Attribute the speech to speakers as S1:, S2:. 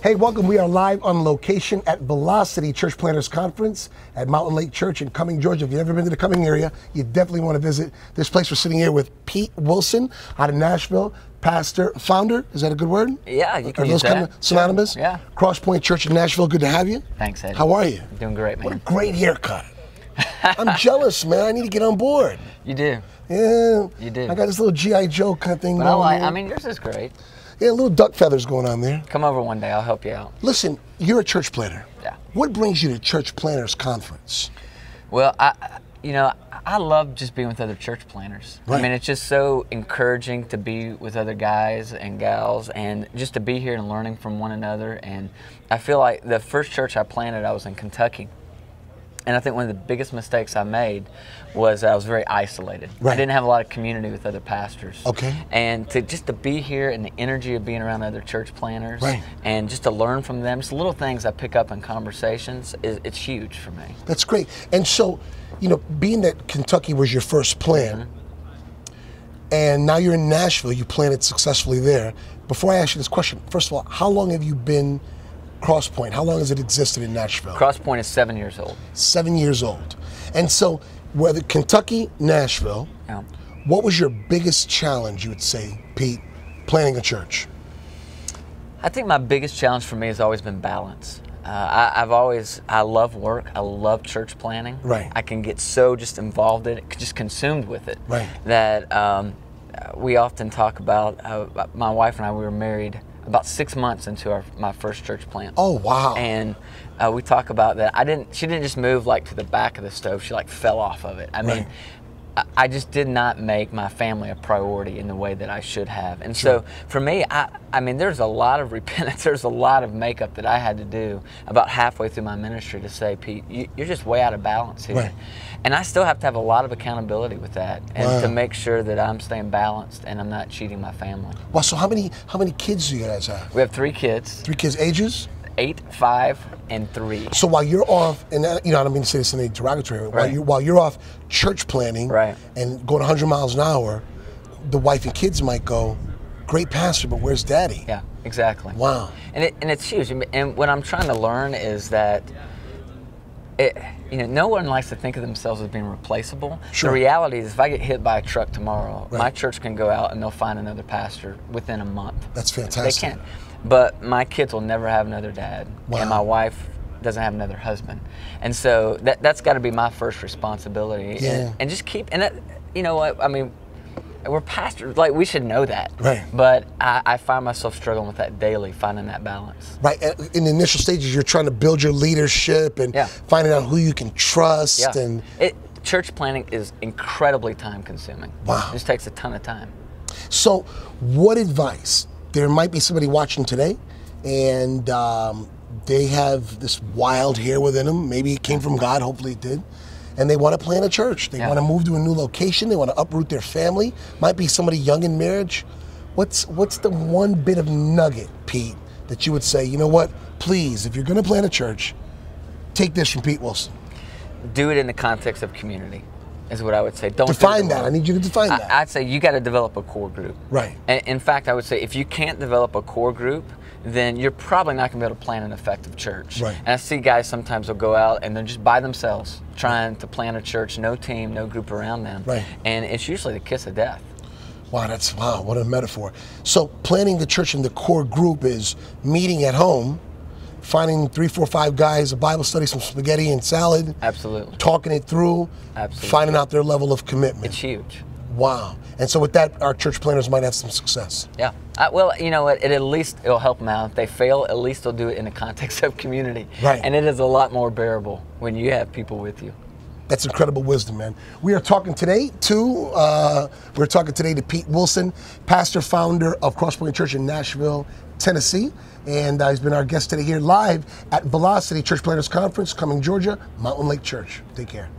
S1: Hey, welcome. We are live on location at Velocity Church Planners Conference at Mountain Lake Church in Cumming, Georgia. If you've never been to the Cumming area, you definitely want to visit this place. We're sitting here with Pete Wilson out of Nashville, pastor, founder. Is that a good word?
S2: Yeah, you can
S1: Are
S2: use
S1: those
S2: that.
S1: kind of synonymous?
S2: Sure. Yeah.
S1: Crosspoint Church in Nashville. Good to have you.
S2: Thanks, Eddie.
S1: How are you?
S2: I'm doing great, man.
S1: What a great haircut. I'm jealous, man. I need to get on board.
S2: You do.
S1: Yeah.
S2: You do.
S1: I got this little G.I. Joe kind of thing
S2: But
S1: going on.
S2: I mean, yours is great.
S1: Yeah, little duck feathers going on there.
S2: Come over one day. I'll help you out.
S1: Listen, you're a church planner.
S2: Yeah.
S1: What brings you to Church Planners Conference?
S2: Well, I love just being with other church planners.
S1: Right.
S2: I mean, it's just so encouraging to be with other guys and gals and just to be here and learning from one another. And I feel like the first church I planted, I was in Kentucky. And I think one of the biggest mistakes I made was I was very isolated.
S1: Right.
S2: I didn't have a lot of community with other pastors.
S1: Okay.
S2: And to be here and the energy of being around other church planners,
S1: Right.
S2: and just to learn from them, just little things I pick up in conversations, it's huge for me.
S1: That's great. And so, you know, being that Kentucky was your first plan, and now you're in Nashville, you planted successfully there. Before I ask you this question, first of all, how long have you been Crosspoint? How long has it existed in Nashville?
S2: Crosspoint is 7 years old.
S1: 7 years old. And so, whether Kentucky, Nashville,
S2: Yeah.
S1: what was your biggest challenge, you would say, Pete, planning a church?
S2: I think my biggest challenge for me has always been balance. I love work. I love church planning.
S1: Right.
S2: I can get so just involved in it, just consumed with it.
S1: Right.
S2: That we often talk about, my wife and I, we were married about 6 months into my first church plant.
S1: Oh, wow.
S2: And we talk about that. She didn't just move like to the back of the stove. She like fell off of it. I mean, I just did not make my family a priority in the way that I should have. And so for me, I mean, there's a lot of repentance. There's a lot of makeup that I had to do about halfway through my ministry to say, Pete, you're just way out of balance here.
S1: Right.
S2: And I still have to have a lot of accountability with that, and to make sure that I'm staying balanced and I'm not cheating my family.
S1: Well, so how many kids do you guys have?
S2: We have 3 kids.
S1: 3 kids, ages?
S2: 8, 5, and 3.
S1: So while you're off, and you know, I don't mean to say this in a derogatory way, while you're off church planning and going 100 miles an hour, the wife and kids might go, great pastor, but where's daddy?
S2: Yeah, exactly.
S1: Wow.
S2: And it's huge. And what I'm trying to learn is that no one likes to think of themselves as being replaceable.
S1: Sure.
S2: The reality is if I get hit by a truck tomorrow, my church can go out and they'll find another pastor within a month.
S1: That's fantastic.
S2: They can. But my kids will never have another dad.
S1: Wow.
S2: And my wife doesn't have another husband. And so that's got to be my first responsibility.
S1: Yeah.
S2: And just keep, and that, you know what, I mean, we're pastors, like we should know that.
S1: Right.
S2: But I find myself struggling with that daily, finding that balance.
S1: Right. In the initial stages, you're trying to build your leadership and finding out who you can trust.
S2: Yeah.
S1: And
S2: church planning is incredibly time consuming.
S1: Wow.
S2: It just takes a ton of time.
S1: So what advice? There might be somebody watching today and they have this wild hair within them. Maybe it came from God, hopefully it did. And they want to plant a church. They want to move to a new location. They want to uproot their family. Might be somebody young in marriage. What's the one bit of nugget, Pete, that you would say, you know what, please, if you're going to plant a church, take this from Pete Wilson.
S2: Do it in the context of community, is what I would say. Don't
S1: define that. I need you to define that.
S2: I'd say you got to develop a core group.
S1: Right.
S2: In fact, I would say if you can't develop a core group, then you're probably not going to be able to plan an effective church.
S1: Right.
S2: And I see guys sometimes will go out and they're just by themselves trying to plan a church, no team, no group around them.
S1: Right.
S2: And it's usually the kiss of death.
S1: Wow, what a metaphor. So planning the church in the core group is meeting at home, finding 3, 4, 5 guys, a Bible study, some spaghetti and salad.
S2: Absolutely.
S1: Talking it through.
S2: Absolutely.
S1: Finding out their level of commitment.
S2: It's huge.
S1: Wow. And so with that, our church planners might have some success.
S2: Yeah. Well, you know what? At least it'll help them out. If they fail, at least they'll do it in the context of community.
S1: Right.
S2: And it is a lot more bearable when you have people with you.
S1: That's incredible wisdom, man. We are talking today to Pete Wilson, pastor, founder of Crosspoint Church in Nashville, Tennessee. And he's been our guest today here live at Velocity Church Planners Conference, Cumming, Georgia, Mountain Lake Church. Take care.